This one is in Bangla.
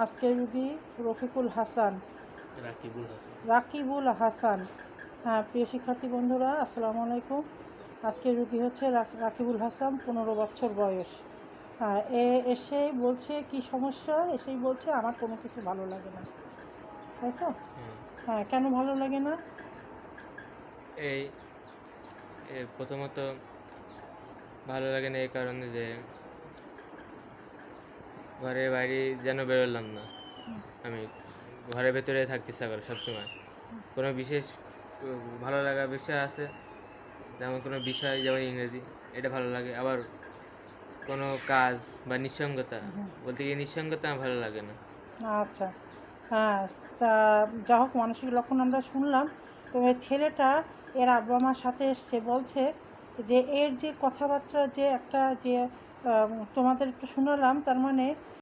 আজকের রুগী রফিকুল হাসান, রাকিবুল হাসান। হ্যাঁ, প্রিয় শিক্ষার্থী বন্ধুরা, আসসালামু আলাইকুম। আজকের রুগী হচ্ছে রাকিবুল হাসান, 15 বছর বয়স। হ্যাঁ, এসে বলছে কি সমস্যা, এসেই বলছে আমার কোনো কিছু ভালো লাগে না, তাই তো? হ্যাঁ, কেন ভালো লাগে না? এই প্রথমত ভালো লাগে না এই কারণে যে ঘরের বাইরে যেন বেরোলাম না, আমি ঘরের ভেতরে থাকতে ইচ্ছা করে সবসময়। কোনো বিশেষ ভালো লাগার বিষয় আছে, যেমন কোনো বিষয়, যেমন ইংরেজি, এটা ভালো লাগে। আবার কোনো কাজ বা নিঃসঙ্গতা, বলতে গিয়ে নিঃসঙ্গতা আমার ভালো লাগে না। আচ্ছা, হ্যাঁ, তা যা হোক, মানসিক লক্ষণ আমরা শুনলাম। তবে ছেলেটা এর আব্বা মার সাথে এসছে, বলছে যে এর যে কথাবার্তা, যে একটা যে তোমাদের একটু শোনালাম, তার মানে